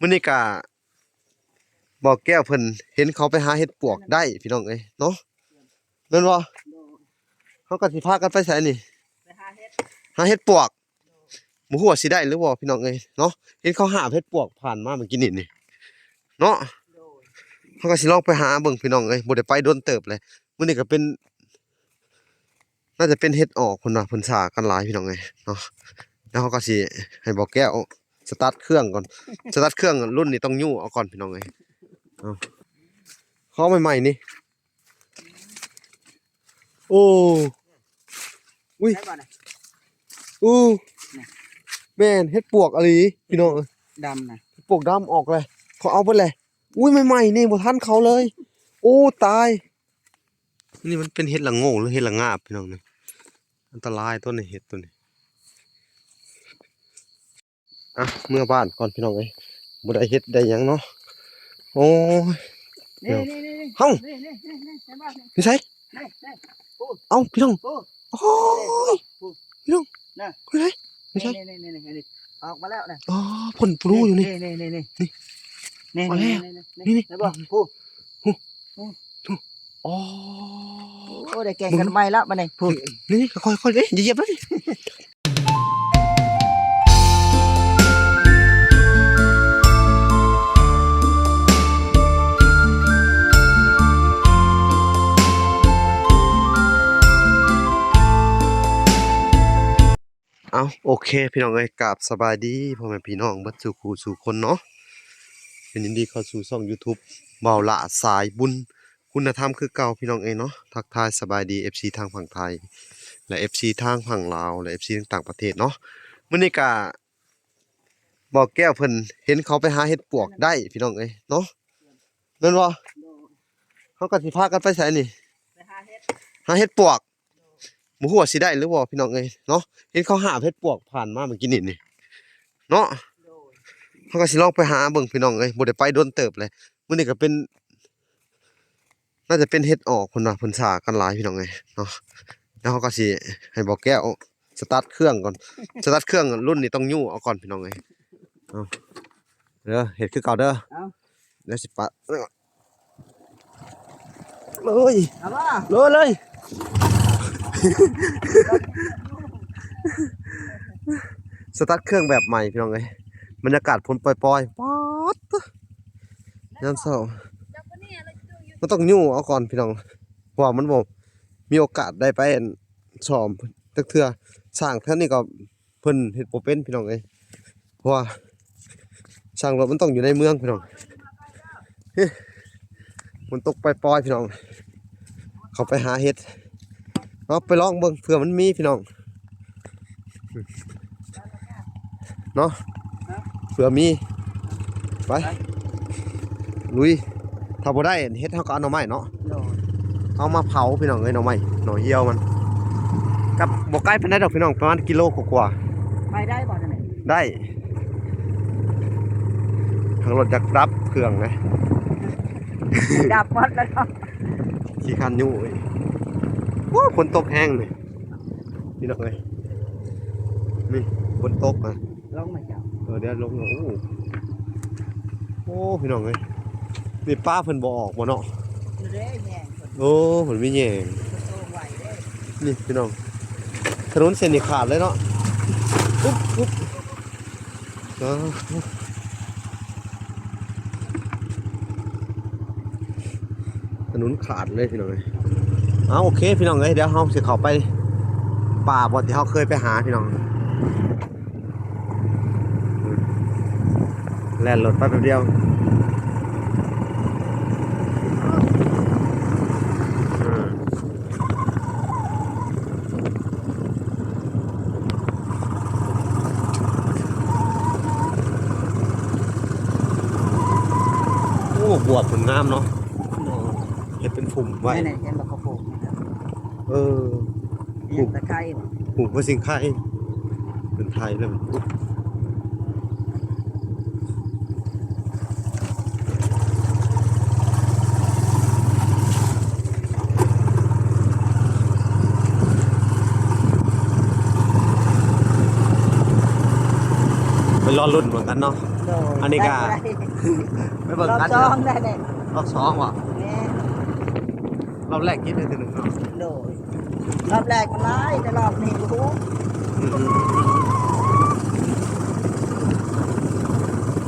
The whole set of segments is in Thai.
มื้อนี้ก็บอกแก้วเพิ่นเห็นเขาไปหาเห็ดปวกได้พี่น้องเอ้ยเนาะแม่นบ่เขาก็สิพากันไปไสนี่ไปหาเฮ็ดหาเห็ดปวกบ่ฮู้ว่าสิได้หรือบ่พี่น้องเอ้ยเนาะเห็นเขาหาเห็ดปวกผ่านมาเมื่อกี้นี่เนาะเขาก็สิลองไปหาเบิ่งพี่น้องเอ้ยบ่ได้ไปโดนเติบเลยมื้อนี้ก็เป็นน่าจะเป็นเห็ดออกเพิ่นว่าเพิ่นสากันหลายพี่น้องเอ้ยเนาะแล้วเขาก็สิให้บอกแก้วสตาร์ทเครื่องก่อนสตาร์ทเครื่องรุ่นนี้ต้องยู่เอาก่อนพี่น้องเอ้ยเอาเขาใหม่ๆนี่โอ้อุ้ยอู้แม่นเฮ็ดปวกอะไรพี่น้องดำนะปวกดำออกเลยเขาเอาไปเลยอุ้ยใหม่ๆนี่บ่ทันเขาเลยโอ้ตายนี่มันเป็นเห็ดละโง่หรือเห็ดละงาบพี่น้องนี่อันตรายต้นนี้เห็ดตัวนี้อ่ะเมื่อบ้านก่อนพี่น้องเอ้ยบ่ได้เฮ็ดได้หยังเนาะโอ้ยนี่เฮ้าพี่ไสพูดเอ้าพี่น้องโอ้ยพี่น้องนะพี่ไสไม่ใช่นี่ออกมาแล้วนะอ๋อพ่นปลูอยู่นี่นี่บอกพูดอ๋อโอ้ได้แกงกันใหม่แล้วมาไหนพูดนี่ค่อยๆเด้อย่าเหยียบเลยเอาโอเคพี่น้องเอ้ยกราบสบายดีพ่อแม่พี่น้องเบิดสู่คู่สู่คนเนาะเป็นยินดีเข้าสู่ช่อง YouTube เบาละสายบุญคุณธรรมคือเก่าพี่น้องเอ้ยเนาะทักทายสบายดี FC ทางฝั่งไทยและ FC ทางฝั่งลาวและ FC ต่างประเทศเนาะมื้อนี้ก็บอกแก้วเพิ่นเห็นเขาไปหาเห็ดปวกได้พี่น้องเอ้ยเนาะแม่นบ่เขาก็สิพากันไปไสนี่ไปหาเฮ็ดหาเห็ดปวกบ่ฮู้ว่าสิได้หรือบ่พี่น้องเอ้ยเนาะเห็นเขาหาเห็ดปวกผ่านมาเมื่อกี้นี่เนาะเขาก็สิลองไปหาเบิ่งพี่น้องเอ้ยบ่ได้ไปโดนเติบเลยมื้อนี้ก็เป็นน่าจะเป็นเห็ดออกเพิ่นว่าเพิ่นสากันหลายพี่น้องเอ้ยเนาะแล้วเขาก็สิให้บอกแก้วสตาร์ทเครื่องก่อนสตาร์ทเครื่องรุ่นนี้ต้องยู่เอาก่อนพี่น้องเอ้ยเอาเด้อเฮ็ดคือเก่าเด้อเดี๋ยวสิปะเลยเอาว่าเลยสตาร์ทเครื่องแบบใหม่พี่น้องเอ้ยบรรยากาศฝนปล่อยๆป๊อดยามเช้ามันต้องยู่เอาก่อนพี่น้องเพราะว่ามันบ่มีโอกาสได้ไปซ้อมจักเทื่อสร้างแท่นนี้ก็เพิ่นเฮ็ดบ่เป็นพี่น้องเอ้ยเพราะว่าสร้างรถมันต้องอยู่ในเมืองพี่น้องมันตกปล่อยๆพี่น้องเขาไปหาเฮ็ดเอาไปลองเบิ่งเผื่อมันมีพี่น้องเนาะเผื่อมีไปลุยถ้าบ่ได้เฮ็ดเฮาก็เอาหน่อไม้เนาะเอามาเผาพี่น้องเอ้ยหน่อไม้หน่อเหี่ยวมันกับบ่ไกลปานใดดอกพี่น้องประมาณกิโลกว่าไปได้บ่จังได๋ได้ทางรถจักดับเครื่องนะดับหมดแล้วเนาะขี้คันอยู่เอ้ยโอ้ฝนตกแห้งนี่พี่น้องเอ้ยนี่ฝนตกอ่ะลงมาเจ้าเดี๋ยวลงโอ้พี่น้องเอ้ยนี่ป้าเพิ่นบ่ออกบ่เนาะเด้แม่โอ้เพิ่นมีแยงนี่พี่น้องถนนเส้นนี้ขาดเลยเนาะปุ๊บถนนขาดเลยพี่น้องเอ้ยเอาโอเคพี่น้องเอ้ยเดี๋ยวเฮาสิเข้าไปป่าบ่ที่เฮาเคยไปหาพี่น้องแล่นรถไปแป๊บเดียวโอ้บวบผลงามเนาะเฮ็ดเป็นฝุ่มไว้ไหนเห็นบ่เขาปลูกปลูกตะไคร้ปลูกว่าสิงไข่เป็นไทยเลยไปรอรุ่นเหมือนกันเนาะ โดย อันนี้ก็ ได้ ไปเบิ่ง รอบ กัน สองได้เลย รอบสองว่ะ แม่ รอบแรกกินได้ทีหนึ่งเนาะ โดยรอบแรกมันร้ายแต่รอบนี้โอ้โห อืม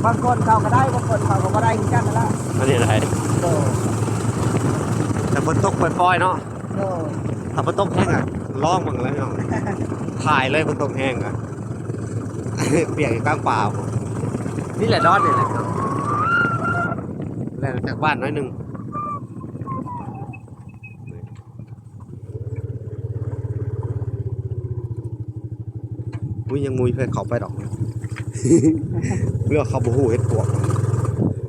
บางคนเขาก็ได้บางคนเขาก็บ่ได้เหมือนกันนั่นแหละ อันนี้อะไร โดย แต่ฝนตกปล่อยๆเนาะ โดย ถ้าฝนตกแห้งอะร้องมึงแล้วเนาะถ่ายเลยฝนตกแห้งอะ เปียกอยู่กลางป่าผมนี่แหละดอนนี่แหละเนาะแล้วจากบ้านน้อยหนึงอุ้ยยังมุยเพื่อเขาไปดอก เพื่อเขาบูฮูเฮ็ดปวก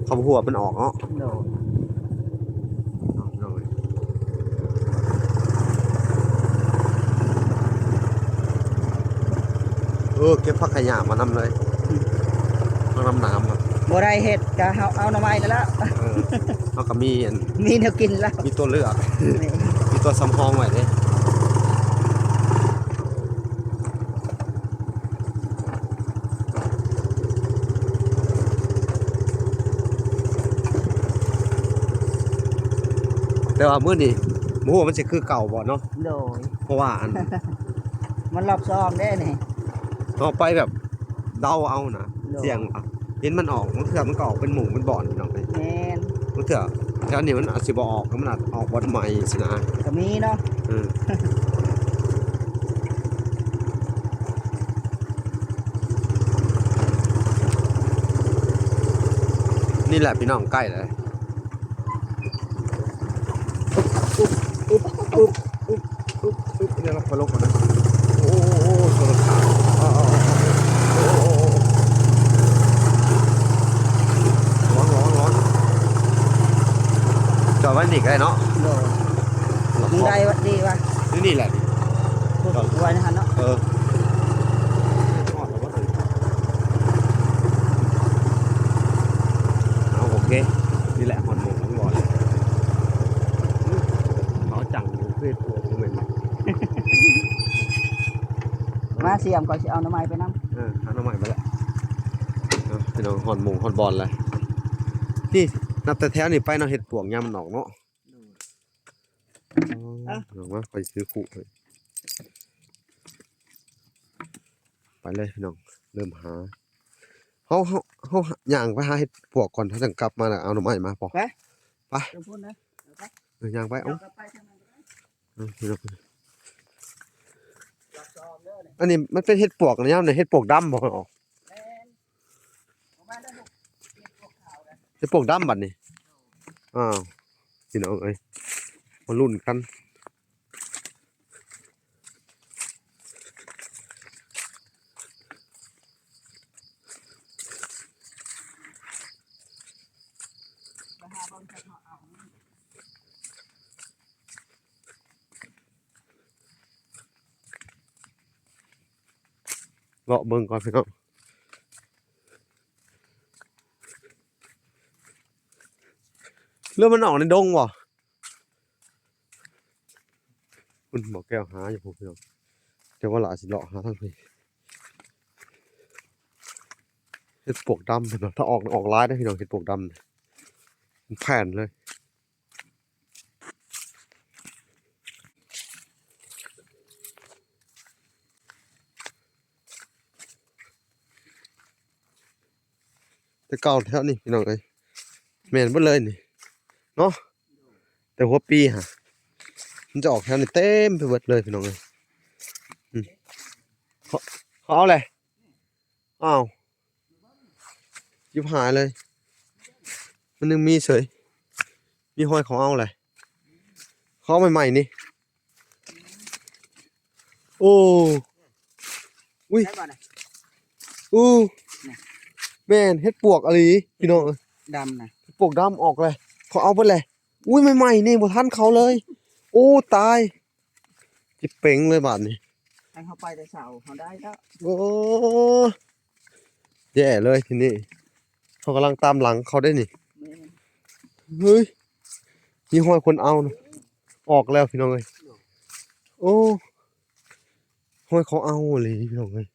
เขาบูฮูว่ามันออกเนาะ โดย เอาหน่อยเก็บผักขยะมานำเลยมานำน้ำครับ บ่ได้เฮ็ดก็เอาหน่อไม้นั่นแหละ เขาก็มีอัน มีแนวกินแล้ว มีตัวเลือก นี่ มีตัวสำรองไว้เด้แต่ว่ามื้อนี้หมูมันสิคือเก่าบ่เนาะ โดย เพราะว่าอัน มันรอบสองได้นี่ เอาไปแบบเดาเอานะ โด เสียงอะเห็นมันออกมันเถื่อมันก็ออกเป็นหมูเป็นบ่อนพี่น้องเอ้ย แม่น มันเถื่อแถวนี้มันอาจสิบ่ออกแล้วมันอาจออกบ่ใหม่สินะ ก็มีเนาะ อืมนี่แหละพี่น้องใกล้เลยอุ๊บเนี่ยเราพอลงมานะโอ้โหโซลขาอ้าวโอ้โหร้อนจอดไว้นี่ก็ได้เนาะ โดยมึงได้วะดีวะ นี่แหละ พูดไว้นะฮะเนาะ เออทอดแล้วว่าถึงเอาโอเค นี่แหละหอนหมูทั้งบ่อเลยเขาจังอยู่เพื่อตัวกูเหม็น มาเสียมก่อนสิเอาหน่อไม้ไปนำ หาหน้าใหม่มาแล้วพี่น้องหอนหมูหอนบอลเลยนี่นับแต่แถวนี่ไปเนาะเห็ดปวกยามมันออกเนาะเนาะมาไปซื้อขู่เลยไปเลยพี่น้องเริ่มหาเขาย่างไปหาเห็ดปวกก่อนถ้าจะกลับมาน่ะเอาหน่อไม้มาพอ เดี๋ยวพูดนะเดี๋ยวไป ย่างไป เดี๋ เอ้า ยวกลับไปทางนั้นก็ได้ พี่น้อง รอบสองเด้อนี่ อันนี้มันเป็นเห็ดปวกนะย่ามเนี่ยเห็ดปวกดำบ่ออก แม่นเอามาได้ลูกเก็บพวกขาวนะ เห็ดปวกดำบัดนี่อ้าวพี่น้องเอ้ยมาลุ้นกันเลาะเบิ่งก่อนพี่น้องเรื่องมันออกในดงบ่คุณบอกแก้วหาอยู่ผมพี่น้องเดี๋ยวว่าหลาสิเลาะหาทางพี่เห็ดปวกดำพี่น้องถ้าออกร้ายได้พี่น้องเห็ดปวกดำเนี่ยมันแผ่นเลยแต่เก่าแถวนี้พี่น้องเอ้ยแม่นเบิดเลยนี่เนาะแต่หัวปีฮะมันจะออกแถวนี้เต็มไปหมดเลยพี่น้องเอ้ยเขาเอาอะไรอ้าวยิบหายเลยมันยังมีเฉยมีห้อยของเอาอะไรเขาใหม่ๆนี่โอ้อุ้ย ได้บ่น่ะ อู้แม่นเฮ็ดปวกอะไรพี่น้องเอ้ย ดำนะ ปวกดำออกเลยเขาเอาไปเลยอุ้ยใหม่ๆนี่บ่ทันเขาเลย โอ้ตายจิเป่งเลยบาดนี้ ให้เขาไปแต่เสาเขาได้แล้ว โอ้แย่เลยทีนี้เขากำลังตามหลังเขาได้นี่ แม่น เฮ้ยมีห้อยคนเอานะออกแล้วพี่น้องเอ้ยโอ้ห้อยเขาเอาเลยพี่น้องเอ้ย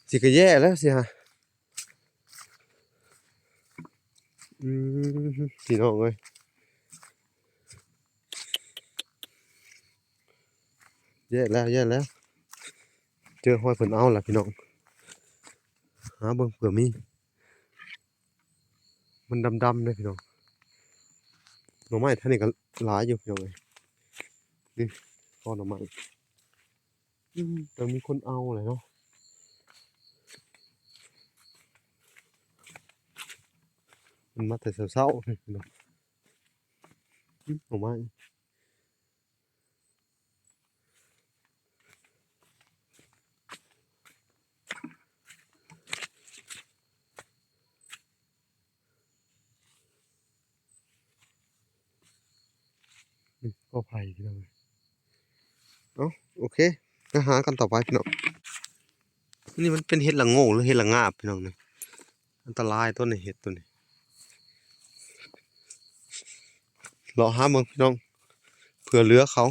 สิก็แย่แล้วสิฮะ อืมพี่น้องเอ้ยแย่แล้วแย่แล้วเจอห้อยเพิ่นเอาล่ะพี่น้องหาเบิ่งเผื่อมีมันดำๆเด้อพี่น้องหน่อไม้ท่านนี่ก็หลายอยู่พี่น้องเอ้ยนี่ก้อนหน่อไม้แต่มีคนเอาเลยเนาะมันมาแต่เช้าๆพี่น้องหน่อไม้ก็ไผ่พี่น้องเอ้ยเอ้าโอเคก็หากันต่อไปพี่น้องนี่มันเป็นเห็ดละโง่หรือเห็ดละงาบพี่น้องเนี่ยอันตรายต้นนี้เห็ดตัวนี้รอหาเบิ่งพี่น้องเผื่อเหลือเขา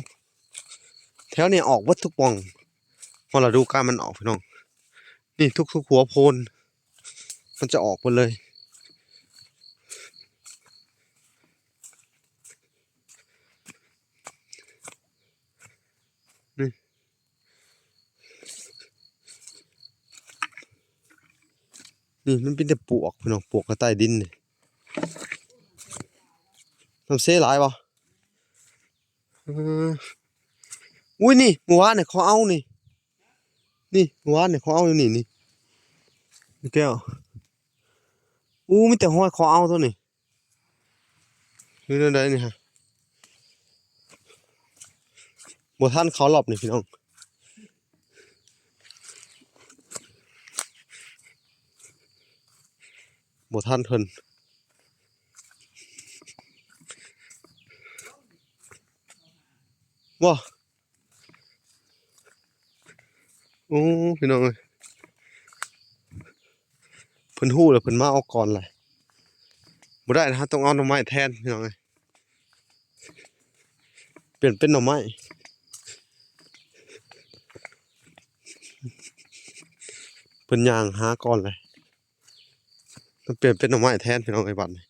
แถวนี้ออกวัดทุกป่องพอเราดูการมันออกพี่น้องนี่ทุกหัวโพนมันจะออกหมดเลยนี่มันเป็นแต่ปลวกพี่น้องปลวกกระใต้ดินนี่น้ำเสียหลายบ่เอออุ้ยนี่เมื่อวานเนี่ยเขาเอานี่เมื่อวานเนี่ยเขาเอาอยู่นี่แก้วอู้มีแต่ห้อยเขาเอาตัวนี้นี่นั่นได้นี่ฮะบ่ทันเขาหลบนี่พี่น้องบ่ทันเพิ่นบ่โอ้พี่น้องเอ้ยเพิ่นฮู้แล้วเพิ่นมาเอาก่อนแหละบ่ได้นะฮะต้องเอาหน่อไม้แทนพี่น้องเอ้ยเปลี่ยนเป็นหน่อไม้เพิ่นย่างหาก่อนเลยต้องเปลี่ยนเป็นหน่อไม้แทนพี่น้องเอ้ยบัดนี้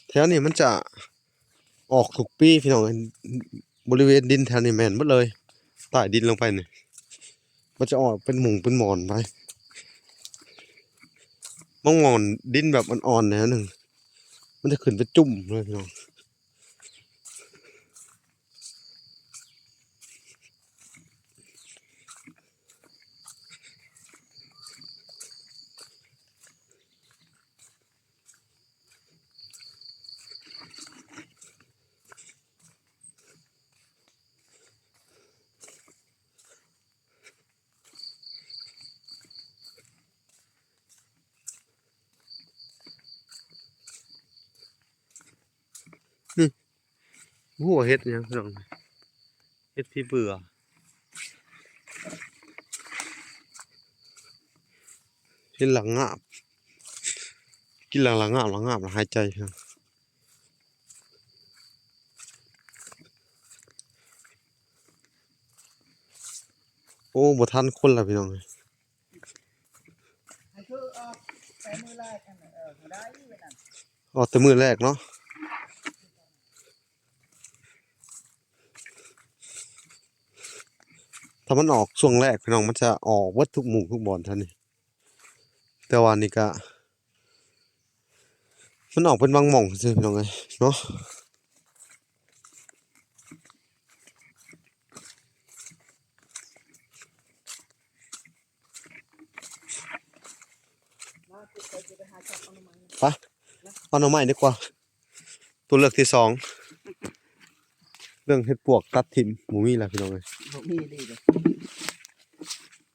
แถวนี้มันจะออกทุกปีพี่น้องเอ้ยบริเวณดินแถวนี้แม่นหมดเลยใต้ดินลงไปนี่มันจะออกเป็นหมุงเป็นหมอนไปบางหมอนดินแบบอ่อนๆแนวหนึงมันจะขึ้นไปจุ่มเลยพี่น้องหัวเฮ็ดหยังพี่น้องเฮ็ดพี่เบื่อเฮ็ดหลังงาบกินหลังงาบแล้วหายใจพี่น้องโอ้บ่ทันคนละพี่น้องเอ้ยให้คือออกแต่มือแรกนั่นน่ะได้เว้ยนั่น ออกแต่มื้อแรกเนาะถ้ามันออกช่วงแรกพี่น้องมันจะออกเบิดทุกหมู่ทุกบ่อนเท่านี้แต่ว่านี่ก็มันออกเป็นบางหม่องซื่อพี่น้องเอ้ยเนาะมาติดไปจะไปหาจับเอาหน่อไม้ ไปเอาหน่อไม้ดีกว่าตัวเลือกที่สองเรื่องเฮ็ดปวกตัดทิ่มบ่มีแล้วพี่น้องเอ้ยบ่มีดีเลย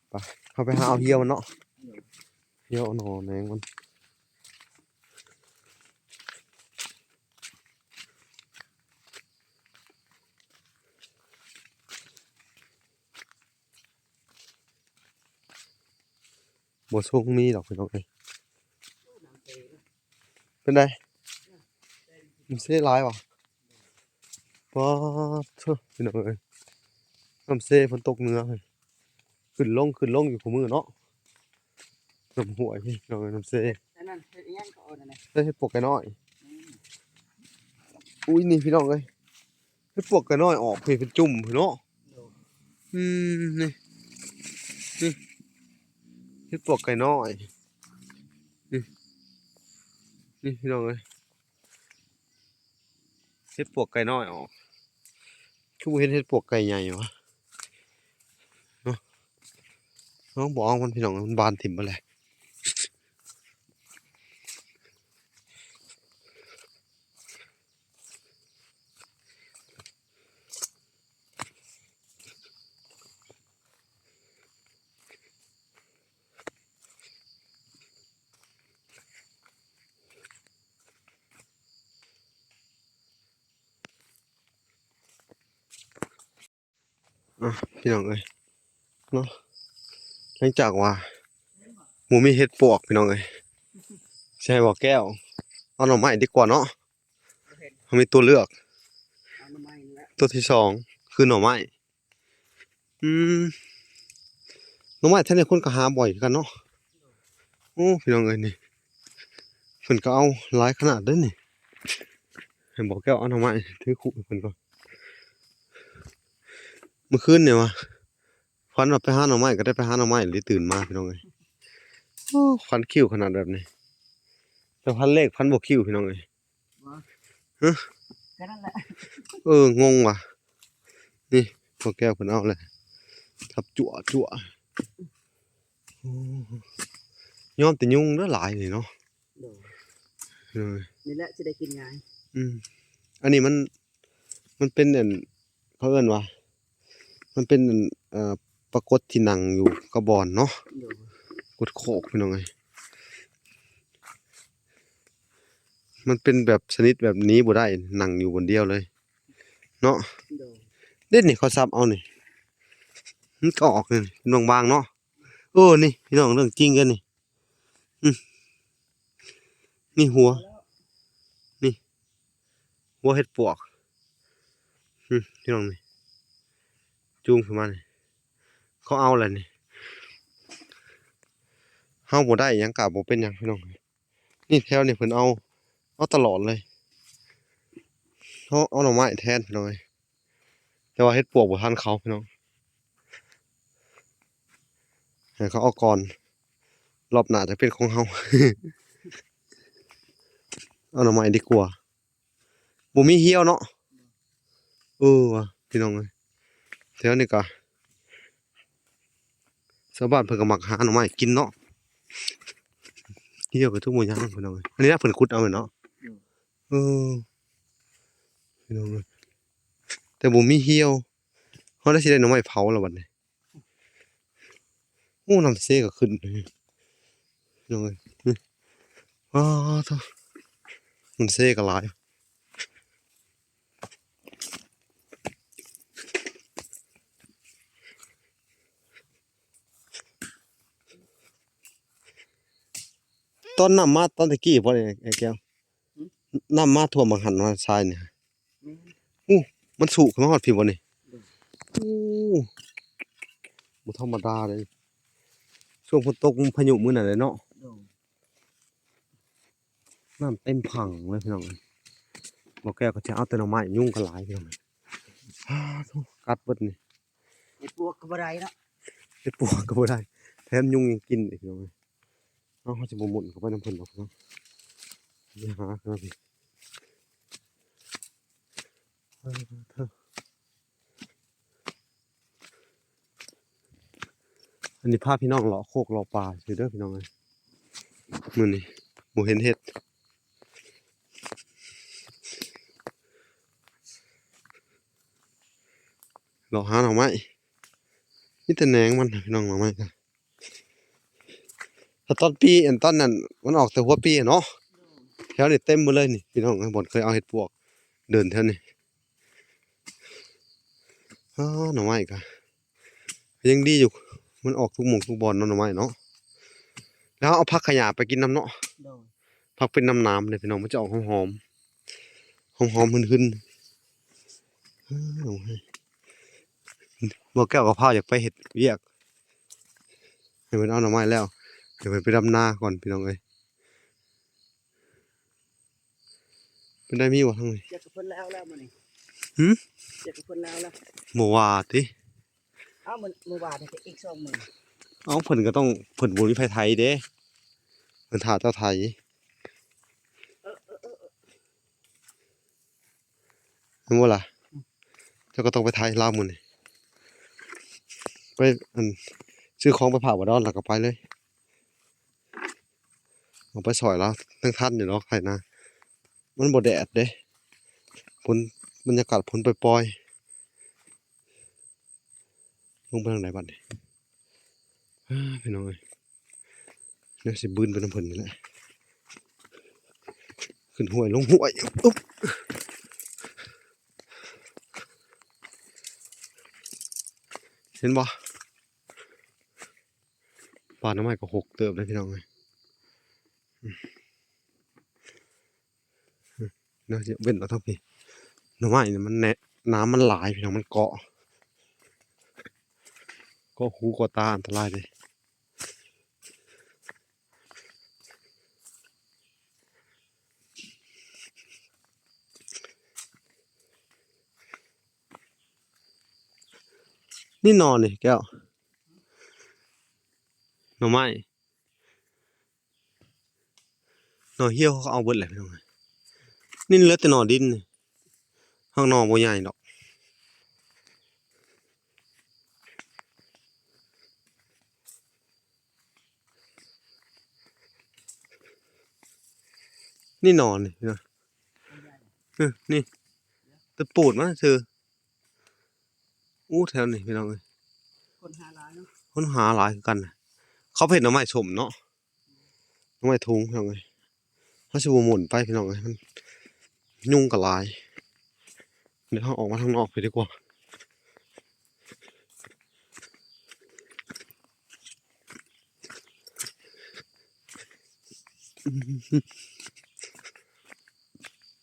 ไปเข้าไปหาเอาเหี่ยวมันเนาะเหี่ยวเอาหน่อแหนงมัน บ่ส่งมีดอกพี่น้องเอ้ยเป็นไดมันสิได้หลายวะป๊าดเถอะพี่น้องเอ้ยน้ำเซฝนตกเหนือเฮ้ยขึ้นลงอยู่คู่มือเนาะน้ำห้วยพี่น้องเอ้ยน้ำเซ อันนั้นเฮ็ดอีหยังก็เอานั่นน่ะ ได้เฮ็ดปวกไก่น้อยอุ้ยนี่พี่น้องเอ้ยเฮ็ดปวกไก่น้อยออกพี่เป็นจุ่มพี่เนาะนี่นี่เฮ็ดปวกไก่น้อยนี่นี่พี่น้องเอ้ยเฮ็ดปวกไก่น้อยออกคือบ่เห็นเฮ็ดปวกไก่ใหญ่วะเนาะน้องบอกมันพี่น้องมันบานถิ่มไปเลยพี่น้องเอ้ยเนาะหลังจากว่าหมูมีเฮ็ดปวกพี่น้องเอ้ยใช่บ่แก้วเอาหน่อไม้ดีกว่าเนาะเขามีตัวเลือก เอาหน่อไม้นี่แหละ ตัวที่สองคือหน่อไม้อืมหน่อไม้ท่านเนี่ยคนก็หาบ่อยกันเนาะโอ้พี่น้องเอ้ยนี่เพิ่นก็เอาหลายขนาดเด้อนี่ให้บอกแก้วเอาหน่อไม้ถือคู่ให้เพิ่นก่อนเมื่อคืนเนี่ยว่ะฝันว่าไปหาหน่อไม้ก็ได้ไปหาหน่อไม้หรือตื่นมาพี่น้องเอ้ยโอ้ฝันคิ้วขนาดแบบนี้แต่พันเลขพันบ่คิ้วพี่น้องเอ้ย ฮะ ก็นั่นแหละ งงว่ะนี่บอกแก้วเพิ่นเอาเลยทับจั่วโอ้ยอมแต่ยุงเด้อหลายนี่เนาะ โดย เออ นี่แหละสิได้กินง่าย อันนี้มันเป็นเขาเอิ้นว่ามันเป็นปรากฏที่นั่งอยู่กระบอนเนาะ โดย กดโขกพี่น้องเอ้ยมันเป็นแบบชนิดแบบนี้บ่ได้นั่งอยู่บนเดียวเลยเนาะ โดย เด็ดนี่เขาซับเอานี่มันก็ออกนี่เป็นบางๆเนาะนี่พี่น้องเรื่องจริงกันนี่นี่หัวเห็ดปวกพี่น้องนี่จูงขึ้นมานี่เขาเอาแหละนี่เฮาบ่ได้หยังกะบ่เป็นหยังพี่น้องนี่แถวนี่เพิ่นเอาตลอดเลยเอาหน่อไม้แทนพี่น้องเอ้ยแต่ว่าเฮ็ดปวกบ่ทันเขาพี่น้องให้เขาเอาก่อนรอบหน้าจะเป็นของเฮา เอาหน่อไม้ดีกว่าบ่มีเหี่ยวเนาะว่ะพี่น้องเอ้ยแถวนี้ก็ชาวบ้านเพิ่นก็มักหาหน่อไม้กินเนาะเหี่ยวก็ทุกมื้อหยังพี่น้องเอ้ยอันนี้นะเพิ่นขุดเอาไว้เนาะเออพี่น้องเอ้ยแต่บ่มีเหี่ยวเฮาได้สิได้หน่อไม้เผาแล้วบัดนี้โอ้น้ำเสก็ขึ้นพี่น้องเอ้ยอ้าวเถอะน้ำเสก็หลายตอนน้ำมาตอนตะกี้บ่ได้ไอ้แก้วน้ำมาท่วมบังหันมาทรายนี่มันสูงขึ้นมาฮอดพี่บ่นี่อู้บ่ธรรมดาเลยช่วงฝนตกพายุมื้อนั้นเลยเนาะ โดย น้ำเต็มผังเลยพี่น้องบอกแก้วก็จะเอาแต่หน่อไม้ยุ่งก็หลายพี่น้องโธ่กัดเบิดนี่ ไอ้พวกก็บ่ได้เนาะ เฮ็ดปวกก็บ่ได้แถมยุงยังกินอีกพี่น้องเอาเขาจะบ่หมุนเข้าไปน้ำเพิ่นดอกเนาะอย่าหาครับพี่เถอะอันนี้พาพี่น้องเลาะโคกเลาะป่าอยู่เด้อพี่น้องเอ้ยมื้อนี้บ่เห็นเฮ็ดเลาะหาหน่อไม้มีแต่แหนงมันพี่น้องหน่อไม้ก็ถ้าตอนปีอันตอนนั้นมันออกแต่หัวปีอะเนาะแถวนี้เต็มหมดเลยนี่พี่น้องข้างบนเคยเอาเห็ดปวกเดินแถวนี้หน่อไม้ก็ยังดีอยู่มันออกทุกหมู่ทุกบอนเนาะหน่อไม้เนาะ แล้วเอาผักขยะไปกินน้ำเนาะ โดย ผักเป็นน้ำๆเนี่ยพี่น้องมันจะออกหอมๆหอมๆหึ่นๆอ้าวบ่แก้วกับข้าวอยากไปเฮ็ดเวียกให้เพิ่นเอาหน่อไม้แล้วให้เพิ่นไปดำนาก่อนพี่น้องเอ้ยเพิ่นได้มีบ่ทั้งนี้ เจ็ดกับเพิ่นแล้วมื้อนี้ หึ เจ็ดกับเพิ่นแล้ว บ่ว่าติ เอ้ามื้อวานนี่อีก2มื้อ เอ้าเพิ่นก็ต้องเพิ่นบ่มีไผไถเด้เพิ่นท่าเจ้าไถเห็นบ่ล่ะเจ้าก็ต้องไปไถลาวมื้อนี้ไปอันซื้อของไปฝากบ่ดอนแล้วก็ไปเลยเอาไปซอยแล้วทั้งทันอยู่เนาะไผนามันบ่แดดเด้ฝนบรรยากาศฝนปล่อยๆลงไปทางไหนบัดนี้พี่น้องเอ้ยเดี๋ยวสิบืนไปน้ำเพิ่นนี่แหละขึ้นห้วยลงห้วยอุ๊บเห็นบ่ป่าน้ำไม้ก็หกเติบเลยพี่น้องเอ้ยเดี๋ยวสิเว้นเอาทั้งพี่หน่อไม้นี่มันแนะน้ำมันหลายพี่น้องมันเกาะหูเกาะตาอันตรายเลยนี่นอนนี่แก้วหน่อไม้หน่อเหี่ยวเขาก็เอาเบิดแหละพี่น้องเอ้ยนี่เหลือแต่หน่อดินนี่ข้างนอกบ่ใหญ่ดอกนี่นอนนี่พี่น้องนี่ตะปูดมาซื่ออู้แถวนี้พี่น้องเอ้ย คนหาหลายเนาะ ค้นหาหลายคือกันน่ะเขาเผ็ดหน่อไม้ส้มเนาะหน่อไม้ทุงพี่น้องเอ้ยเขาสิบ่หมุนไปพี่น้องเอ้ยมันยุงก็หลายเดี๋ยวเราออกมาข้างนอกไปดีกว่า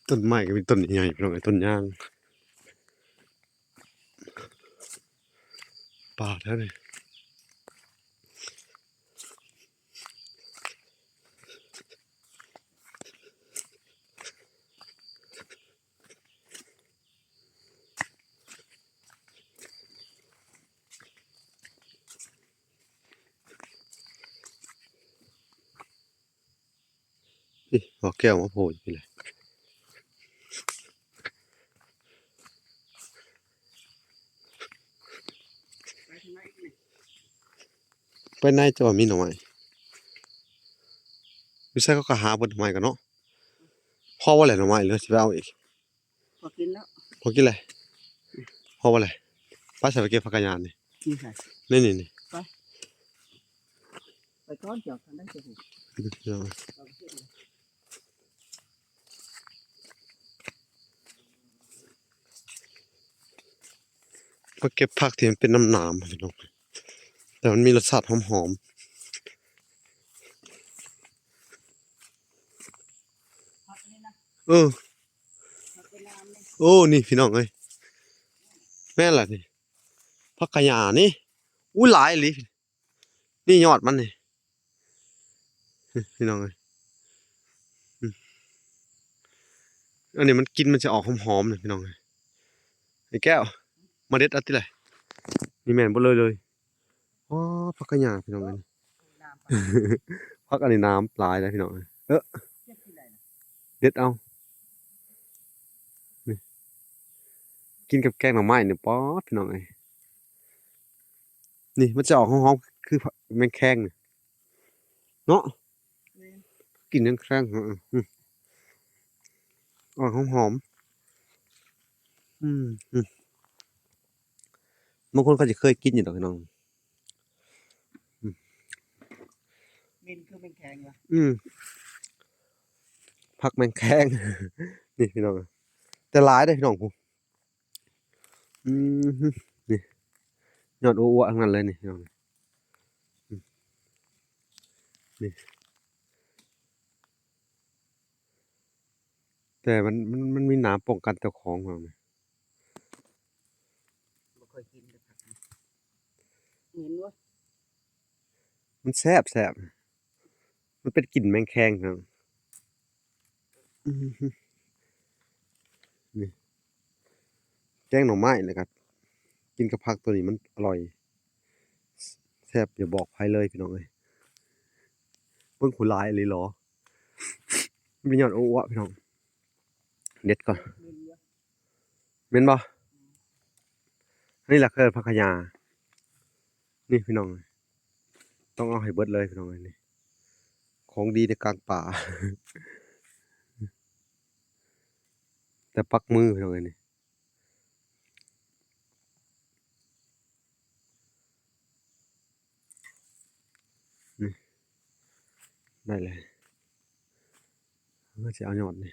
ต้นไม้ก็เป็นต้นใหญ่ๆพี่น้องเอ้ยต้นยางป่าแท้เลยนี่เอาแก้วมาโผล่อยู่นี่แหละไปทางไหนอีกนี่ ไปไหนจะว่ามีหน่อไม้ไม่ใช่เขาก็หาเบิดหน่อไม้กันเนาะพ่อว่าแหละหน่อไม้เหลือสิไปเอาอีก พอกินแล้ว พอกินอะไรพ่อว่าอะไรป้าใส่ไปเก็บผักกาดยานนี่ นี่ใส่ นี่ ไปก้อนเกี่ยวกันได้สิ เอาไปเก็บผักที่มันเป็นน้ำหนามพี่น้องแต่มันมีรสชาติหอมๆเออ โอ้นี่พี่น้องเอ้ยแม่นล่ะนี่ผักกะหย่านี่อู้หลายอีหลีนี่ยอดมันนี่พี่น้องเอ้ยอืมอันนี้มันกินมันจะออกหอมๆเลยพี่น้องเอ้ยไอ้แก้วมาเด็ดเอาติเลยนี่แม่นบ่เลยอ๋อผักกะหย่าพี่น้องเอ้ยผักอันนี้น้ำหลายเลยพี่น้องเอ้ยเด็ดเอานี่กินกับแกงหน่อไม้นี่ป๊อดพี่น้องเอ้ยนี่มันจะออกหอมๆคือแมงแคงนี่เนาะกินแมงแคงออกหอมๆบางคนก็จะเคยกินอยู่ดอกพี่น้องอืมมินคือเป็นแข็งวะ ผักแมงแคง นี่พี่น้องแต่หลายเด้อพี่น้องผมอืมนี่ยอดอ้วๆทั้งนั้นเลยนี่พี่น้อง นี่แต่มันมีน้ำป้องกันเจ้าของเราเนี่ย บ่ค่อยกินเลยผักนะเหม็นวะ มันแซ่บมันเป็นกลิ่นแมงแคงครับอื้อหือนี่แกงหน่อไม้นะครับกินกับผักตัวนี้มันอร่อยแซ่บอย่าบอกใครเลยพี่น้องเอ้ยเบิ่งหูหลายอีหลีหรอมันเป็นยอดโอ้วะพี่น้องเด็ดก่อน เหม็นวะ แม่นบ่นี่แหละคือผักขะยานี่พี่น้องต้องเอาให้เบิดเลยพี่น้องเอ้ยนี่ของดีในกลางป่า แต่ปักมือพี่น้องเอ้ยนี่นี่ได้เลยก็สิเอายอดนี่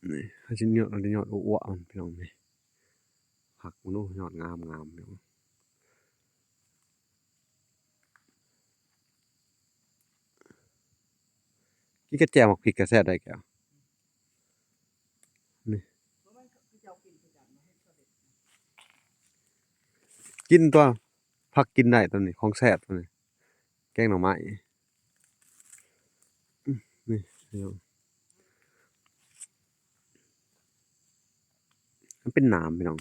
นี่ถ้าสิยอดเอาแต่ยอดอ้วๆเอาพี่น้องนี่ผักมันโอ้ยอดงามพี่น้องกินกับแจ่วหมักพริกก็แซ่บได้แก้วนี่ บ่แม่นเขาเจ้ากินคือกันมาเฮ็ดเขาเด็ด กินตัวผักกินได้ตัวนี้ของแซ่บตัวนี้แกงหน่อไม้นี่พี่น้องมันเป็นหนามพี่น้อง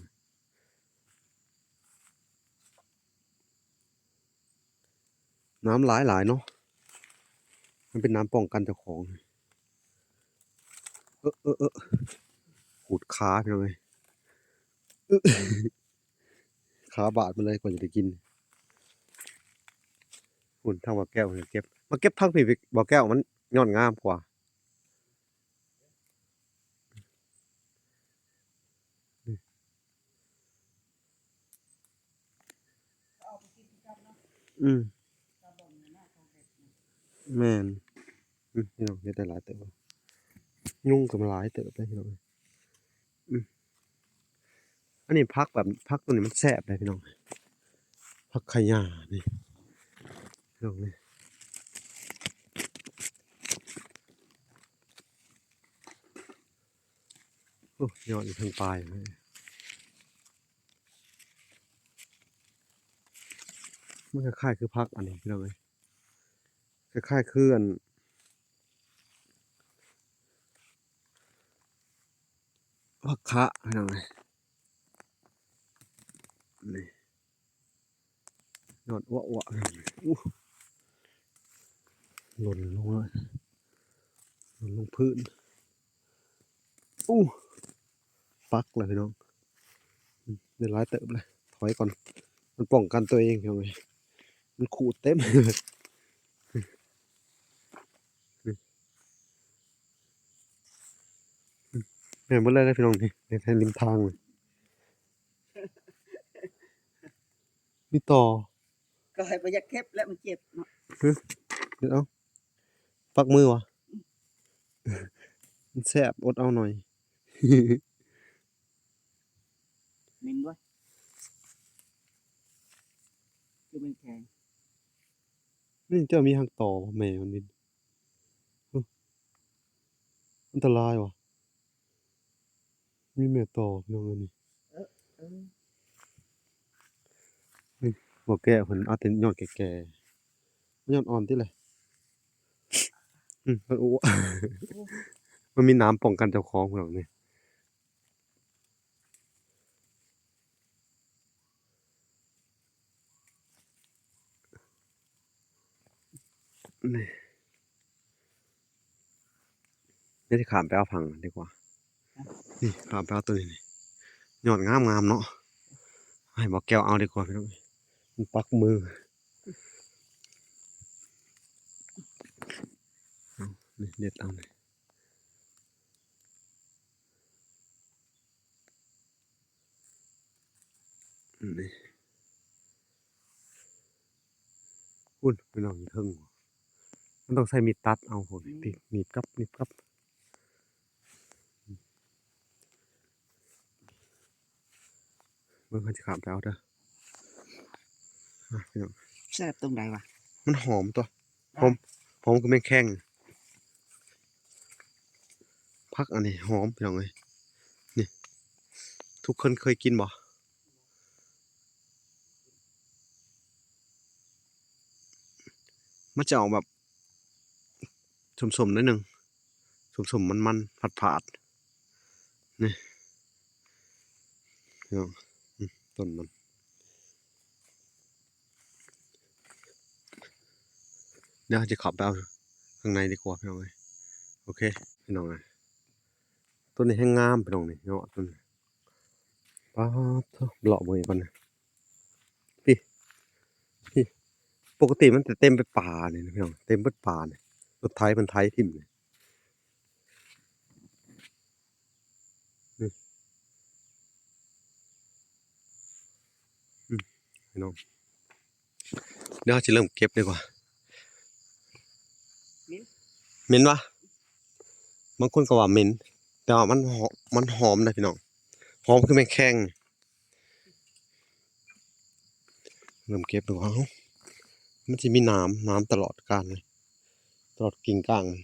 น้ำหลายเนาะมันเป็นน้ำป้องกันเจ้าของเออขูดขาพี่น้องเอ้ยเออขาบาดมาเลยกว่าจะได้กินหุ่นทางบ่อแก้วเก็บมาเก็บพักพี่บ่อแก้วมันยอดงามกว่าเอาไปกินคือกันเนาะ อืม ตาบ่อนน่ะเขาเด็ดนะ แม่นพี่น้องเฮ็ดได้หลายเติบยุ่งก็มาหลายเติบเลยพี่น้องอืมอันนี้พักแบบพักตัวนี้มันแซ่บเลยพี่น้องพักขะยานี่พี่น้องนี่โอ้ยอดอยู่ทางปลายเลยมันคล้ายๆคือพักอันนี้พี่น้องเอ้ยคล้ายๆคืออันพักคะพี่น้องเอ้ยนี่ยอดอ้วๆอู้หล่นลงเลยหล่นลงพื้นอู้ปักเลยพี่น้องได้หลายเติบเลยถอยก่อนมันป้องกันตัวเองพี่น้องเอ้ยมันขูดเต็ม แม่นเบิดเลยนะพี่น้องนี่ในแทนริมทางเลยมีต่อ ก็ให้บ่อยากเก็บแล้วมันเจ็บเนาะ เดี๋ยวเอาปักมือวะมันแซ่บอดเอาหน่อย เหม็นวะคือมันแข็ง นี่เจ้ามีทางต่อบ่แม่มันนี่อันตรายว่ะมีแม่ต่อพี่น้องเอ้ยนี่ เออ บ่แก่เพิ่นเอาแต่ยอดแก่ๆยอดอ่อนติแหละมันอ้ว มันมีน้ำป้องกันเจ้าของพี่น้องนี่นี่เดี๋ยวสิข้ามไปเอาผังดีกว่านี่ข้ามไปเอาตัวนี้นี่ยอดงามๆเนาะให้บ่แก้วเอาดีกว่าพี่น้องมันปักมือเอานี่เด็ดเอานี่นี่พุ่นพี่น้องอยู่เทิงมันต้องใช้มีดตัดเอาพุ่นติหนีบกับเบิ่งเขาสิข้ามไปเอาเด้อพี่น้อง แซ่บตรงใดวะ มันหอมตัวหอมหอมก็แม่งแข้งพักอันนี้หอมพี่น้องเอ้ยนี่ทุกคนเคยกินบ่มันจะออกแบบสมๆหนิดนึงสมๆมันๆผาดๆนี่พี่น้องต้นมันเดี๋ยวจะเขับไปเอาข้างในดีกว่าพี่น้องเอ้ยโอเคพี่น้องเอ้ยต้นนี้แห้งงามพี่น้องนี่เนาะต้นนี้ป๊าดเถอะเลาะเบิ่งอีกก่อนนะพี่พี่ปกติมันจะเต็มไปป่านี่นะพี่น้องเต็มเบิดป่านี่รถไถมันไถทิ่มนี่นี่พี่น้องเดี๋ยวเราจะเริ่มเก็บดีกว่าเหม็นวะบางคนก็ว่าเหม็นแต่ว่ามันหอมนะพี่น้องหอมคือแมงแข้งเริ่มเก็บดีกว่าเอ้ามันจะมีน้ำตลอดกาลเลยตลอดกิ่งก้างมัน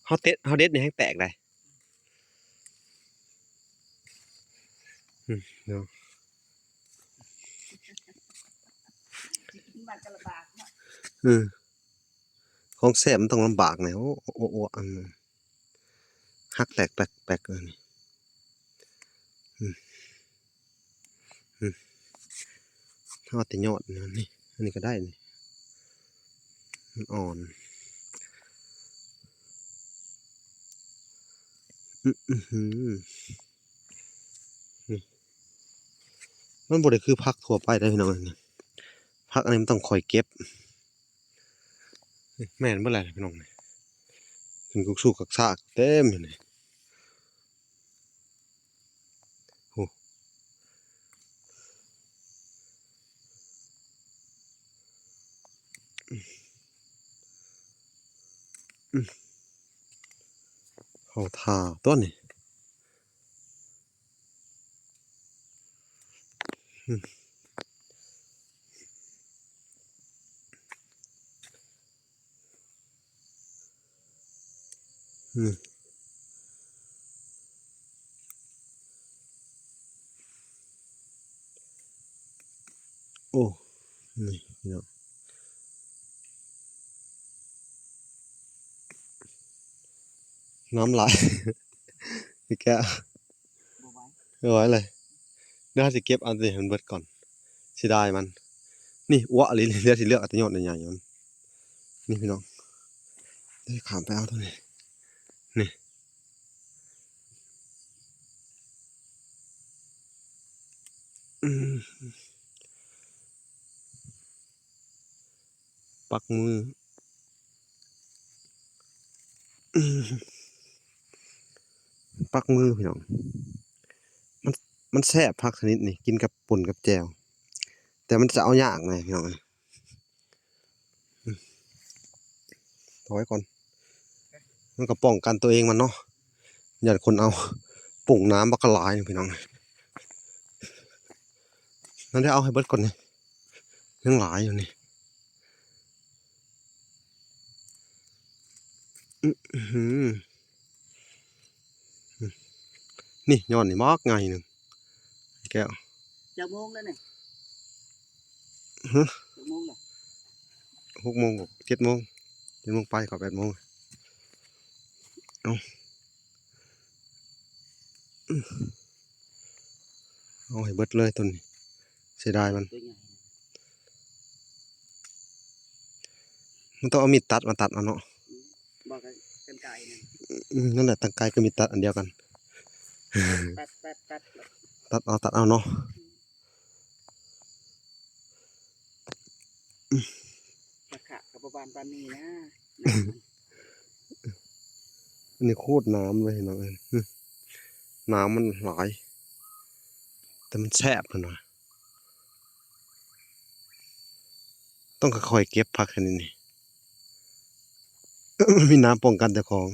เฮาเด็ดนี่แห้งแตกเลยเนาะ มันก็ลำบากเนาะ อืมของแซ่บมันต้องลำบากแหน่โอ้โอ้โอ้อันหักแตกแปลกๆเลยนี่อืมอืมถ้าว่าแต่ยอดนะนี่อันนี้ก็ได้นี่มันอ่อนอื้อหือนี่มันบ่ได้คือผักทั่วไปได้อพี่น้องนี่ผักอันนี้มันต้องคอยเก็บนี่แม่นเบ่แหละพี่น้องนี่ขึ้นกุกสู้กักซากเต็มอยู่นี่โอ้เข้าท่าตัวนี่อืมอืมโอ้นี่พี่น้องน้ำลายพี่แก บ่ไหว ไม่ไหวเลยเดี๋ยวเราสิเก็บอันที่มันเบิดก่อนเสียดายมัน นี่อ้วะเลยเดี๋ยวสิเลือกเอาแต่ยอดใหญ่ๆมันนี่พี่น้องเดี๋ยวขามไปเอาตัวนี้นี่อืมปักมืออืมปักมือพี่น้องมันมันแซ่บผักชนิดนี้กินกับป่นกับแจ่วแต่มันจะเอายากไงพี่น้องถอยก่อนมันก็ป้องกันตัวเองมันเนาะอย่าคนเอาปุ่งน้ำบักกะหลายนี่พี่น้องนั่นได้เอาให้เบิดก่อนนี่ยังหลายอยู่นี่อื้อหือนี่ยอดนี่มากไงหนึ่งแก้ว จะโมงแล้วนี่ ฮะ จะโมงแล้ว 6 โมง7 โมง7 โมงไปก็8 โมงเอาเอาให้เบิดเลยต้นนี้เสียดายมัน ตัวใหญ่ มันต้องเอามีดตัดมาตัดเอาเนาะ บอกกันไก่นั่น นั่นแหละตั้งไกลก็มีดตัดอันเดียวกัน ตัด ตัดเอาเนาะ ตะขะกับประบานปานนี้นะ อันนี้โคตรน้ำเลยเนาะน้ำมันหลายแต่มันแซ่บเพิ่นว่าต้องค่อยๆเก็บผักแค่นี้นี่ มันมีน้ำป้องกันเจ้าของ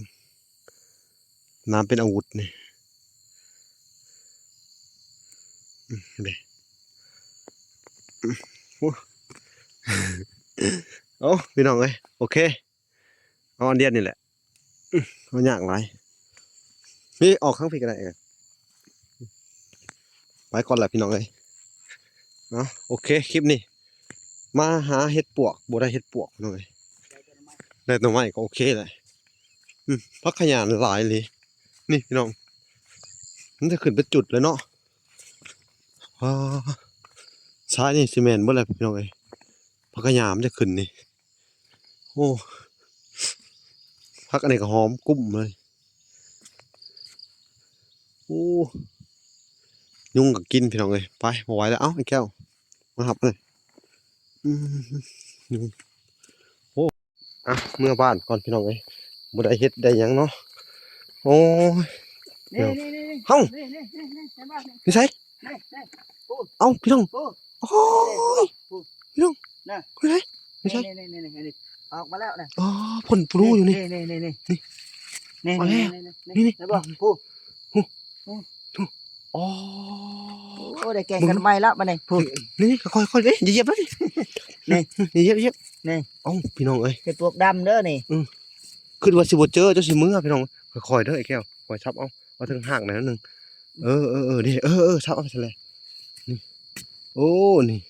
น้ำเป็นอาวุธนี่ เด้โอ้โอ้พี่น้องเอ้ยโอเคเอาอันเดียวนี่แหละเอายากหลายนี่ออกข้างพี่ก็ได้เออไปก่อนแหละพี่น้องเอ้ยเนาะโอเคคลิปนี้มาหาเห็ดปวกบ่ได้เห็ดปวกพี่น้องเอ้ยได้ตัวใหม่ก็โอเคเลยพักขยานหลายเลยนี่พี่น้องมันจะขึ้นเป็นจุดเลยเนาะว้าซ้ายนี่ซีเมนต์บ่เลยพี่น้องเอ้ยพักขยานมันจะขึ้นนี่โอ้พักอันนี้ก็หอมกุ้มเลยโอ้ยุงก็กินพี่น้องเอ้ยไปบ่ไหวแล้วเอ้าไอ้แก้วมาหับเลยยุงอ่ะเมื่อบ้านก่อนพี่น้องเอ้ยบ่ได้เฮ็ดได้หยังเนาะโอ้ย นี่ เฮ้า นี่เห็นป่ะนี่ นี่ใช่ นี่ เอ้าพี่น้อง โอ้ โอ้ยพี่น้อง น่ะ คือไรไม่ใช่ นี่ออกมาแล้วนะ อ๋อพ่นปลูอยู่นี่ นี่ นี่ นี่ นี่ แล้วบอกพูด อ๋อ โอ้ได้แกงกันไม่แล้วมาเนี่ยพูด นี่ค่อยๆเอ้ยอย่าเหยียบแล้วดิ นี่ อย่าเหยียบ นี่ เอ้าพี่น้องเอ้ย เห็ดปลวกดำเด้อนี่ คือว่าสิบ่เจอเจ้าสิมือพี่น้องค่อยๆเด้อไอ้แก้วค่อยซับเอาถึงห่างหน่อยนึงดิซับเอาซะเลยนี่โอ้นี่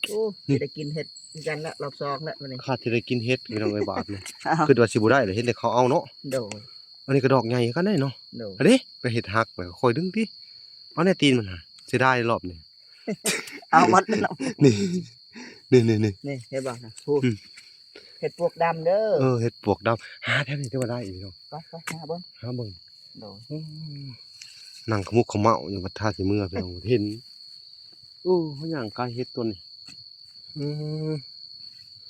โอ้ได้กินเห็ดกันละรอบ2แล้วมาเนี่ย ข้าที่ได้กินเฮ็ดพี่น้องเอ้ยบาดนี่คือว่าสิบ่ได้เลยเฮ็ดแต่เขาเอาเนาะ โดย อันนี้ก็ดอกใหญ่กันได้เนาะ โดย อันนี้ไปเห็ดหักไปคอยดึงดิเอาในตีนมันหาเสียดายรอบนี้ เอามัดแล้ว นี่ นี่เห็นบ่นะพูดเห็ดปลวกดำเด้อ เห็ดปวกดำหาแทบนี่ก็มาได้อีกเนาะ ไปหาเบิ่ง หาเบิ่ง โดย นั่งขมุกขมเมาอยู่บัดท่าสิเมื่อพี่น้องเห็นโอ้เขาย่างกายเห็ดตัวนี้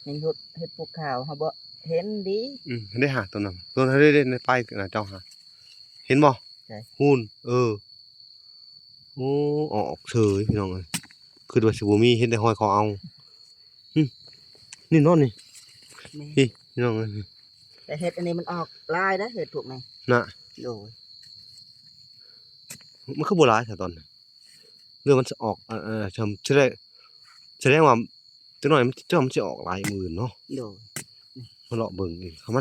ยังเห็ดปลวกขาวฮะบ่เห็นดี ได้หาตัวนั้นตัวนั้นได้ในป้ายนะเจ้าหาเห็นบ่หุ่นโอ้ออกเฉยพี่น้องเอ้ยคือว่าสิบ่มีเห็นแต่ห้อยเขาเอานี่นอนนี่พี่น้องเอ้ย แต่เห็ดอันนี้มันออกลายนะเห็ดพวกนี้ น่ะ โดย มันคือโบราณแต่ตอนนั้นเรื่องมันจะออกชมแสดงว่าจังหน่อยมันจะออกหลายหมื่นเนาะ โดย มาเลาะเบิ่งอีกเขา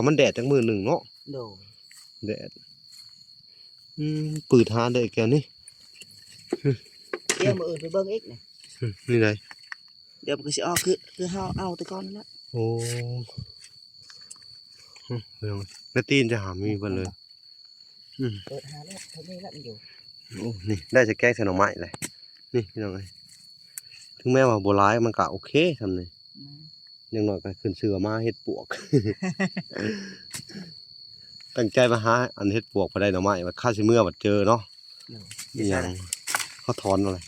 มันแดดจังมื้อหนึงเนาะ โดย แดดปืดหาได้แกวนี่ เดี๋ยวมื้ออื่นไปเบิ่งอีกนี่ นี่ได เดี๋ยวมันก็สิออกคือเฮาเอาแต่ก่อนนั่นแหละ โอ้เรื่องแล้วตีนจะหามีเบิดเลย เปิดหาแล้วเท่านี้แล้วมันอยู่ โอ้นี่ได้จะแกงใส่หน่อไม้เลยนี่พี่น้องเอ้ยถึงแม้ว่าโบราณมันก็โอเคทำนี่อย่างน้อยก็ขึ้นชื่อว่ามาเฮ็ดปวก ตั้งใจมาหาอันเฮ็ดปวกบ่ได้หน่อไม้ว่าข้าสิเมื่อบัดเจอเนาะอีหยังเขาถอนอะไร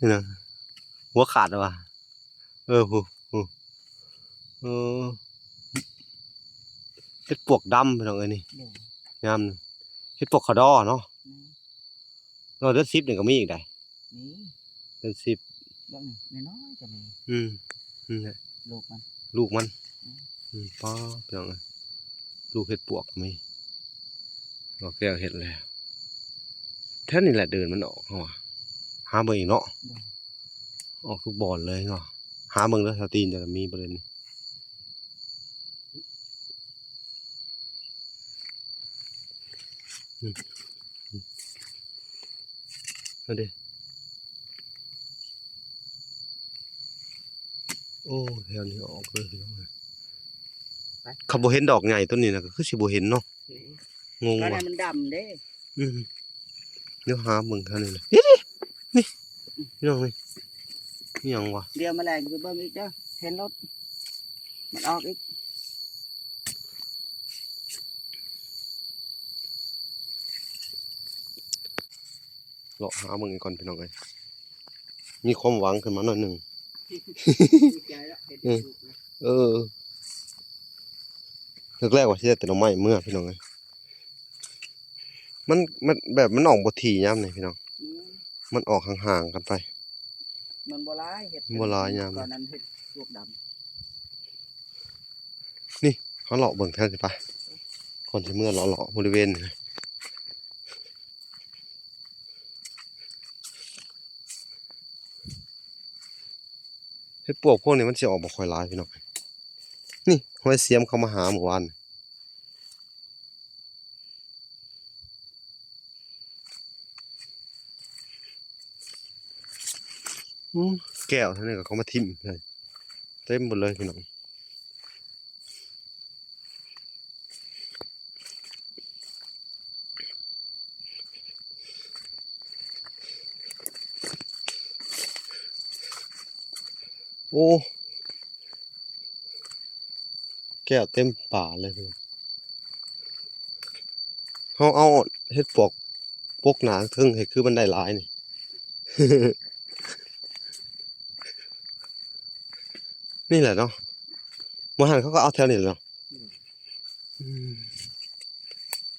นี่นะหัวขาดแล้วว่ะหูเออเฮ็ดปวกดำพี่น้องเอ้ยนี่งามนี่เฮ็ดปวกขาวดอเนาะเดือน10นี่ก็มีอีกได้ นี่ เดือน10 เบิ่งนี่น้อยๆจะมี นี่แหละ ลูกมัน ป้าพี่น้องเอ้ยลูกเฮ็ดปวกก็มีก็แก้วเฮ็ดแล้วแท้นี่แหละเดินมันออกเฮาอะหาเบิ่งอีกเนาะออกทุกบ่อนเลยเนาะหาเบิ่งแล้วสตีนจะมีบ่เลยนี่นั่นดิโอ้แถวนี้ออกเลยพี่น้องเอ้ยเขาบ่เห็นดอกใหญ่ต้นนี้นะก็คือสิบ่เห็นเนาะงง ตอน ว่ะ นั้นมันดำเด้ เดี๋ยวหาเบิ่งเท่านี้นะนี่พี่น้องนี่นี่หยังวะ เดี๋ยวแมลงไปเบิ่งอีกเด้อเห็นรถมันออกอีก เลาะหาเบิ่งอีกก่อนพี่น้องเอ้ยมีความหวังขึ้นมาหน่อยหนึง ดีใจแล้วเห็นลูกนะ แรกๆว่าสิได้แต่หน่อไม้เมื่อพี่น้องเอ้ยมันแบบมันออกบ่ถี่ยามนี่พี่น้องมันออกห่างๆกันไป มันบ่ร้ายเห็ด บ่ร้ายยาม ตอนนั้นเห็ดลูกดำ เขาเลาะเบิ่งแท้สิปะก่อนสิเมื่อเลาะบริเวณนี่ เฮ็ดปวกพวกนี้มันสิออกบ่ค่อยหลายพี่น้องนี่ห้อยเสียมเข้ามาหาเมื่อวานแก้วเท่านี้ก็เขามาทิ่มเลยเต็มหมดเลยพี่น้องโอ้แก้วเต็มป่าเลยพี่น้องเขาเอาเฮ็ดปวกปกหนาเทิงให้คือมันได้หลายนี่ นี่แหละเนาะมาหันเขาก็เอาแถวนี้แหละเนาะ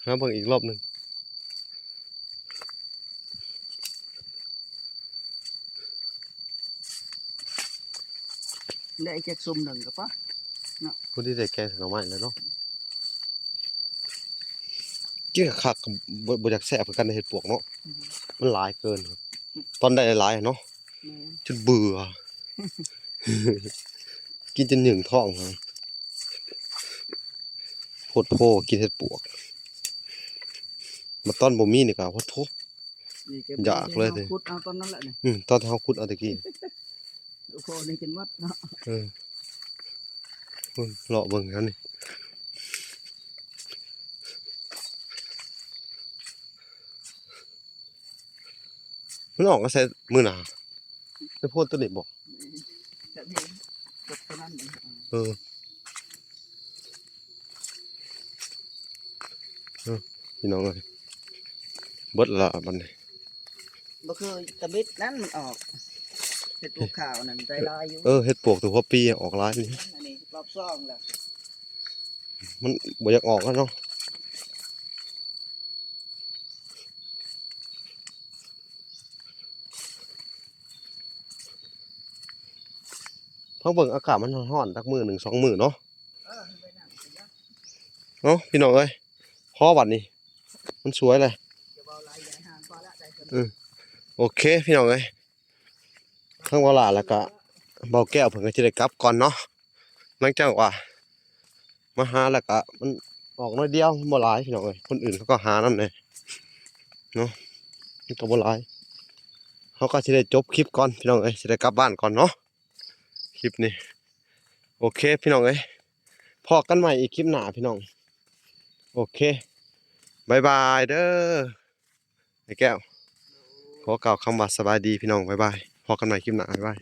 หาเบิ่งอีกรอบหนึง ได้แจ็คซุ่มหนึ่งกับปะ คนที่ได้แกงใส่หน่อไม้แล้วเนาะกินกับคักก็บ่อยากแซ่บคือกันในเฮ็ดปวกเนาะมันหลายเกินครับตอนได้หลายๆเนาะ แม่ จนเบื่อ กินจนหนึ่งท้องครับโพดโพกินเฮ็ดปวกมาตอนบ่มีนี่ก็โพดโท นี่ก็ อยากเลยสิ ขุดเอาตอนนั้นแหละนี่ ตอนเฮาขุดเอาตะกี้ ลูกพ่อนี่กินวัดเนาะ เออเบิ่งเลาะเบิ่งแล้วนี่มันออกก็ใส่มื้อหน้าไปโพดตัวนี้บ่ แต่นี่กดตอนนั้นนี่ เออพี่น้องเอ้ยเบิดละบัดนี้ บ่เคยตะบิดนั้นมันออกเห็ดลูกข่าวนั่นใจลายอยู่ เฮ็ดปวกตัวพอปีออกหลายนี่ อันนี้รอบซ่องแล้ว มันบ่อยากออกแล้วเนาะพังเบิ่งอากาศมันร้อนๆสักมื้อหนึ่งสองมื้อเนาะ ไปนั่งไปยัก เนาะพี่น้องเอ้ยพอบัดนี้มันสวยเลย จะเบาลายใหญ่ห่างพอละได้คน โอเคพี่น้องเอ้ยข้างเวลาแล้วก็เบาแก้วเพิ่นก็สิได้กลับก่อนเนาะหลังจากว่ามาหาแล้วก็มันออกน้อยเดียวบ่หลายพี่น้องเอ้ยคนอื่นเขาก็หานำแน่เนาะมันก็บ่หลายเขาก็สิได้จบคลิปก่อนพี่น้องเอ้ยสิได้กลับบ้านก่อนเนาะคลิปนี้โอเคพี่น้องเอ้ยพอกันใหม่อีกคลิปหน้าพี่น้องโอเคบ๊ายบายเด้อไอ้แก้วขอกล่าวคำว่าสบายดีพี่น้องบ๊ายบายพอกันใหม่คลิปหน้าบ๊ายบาย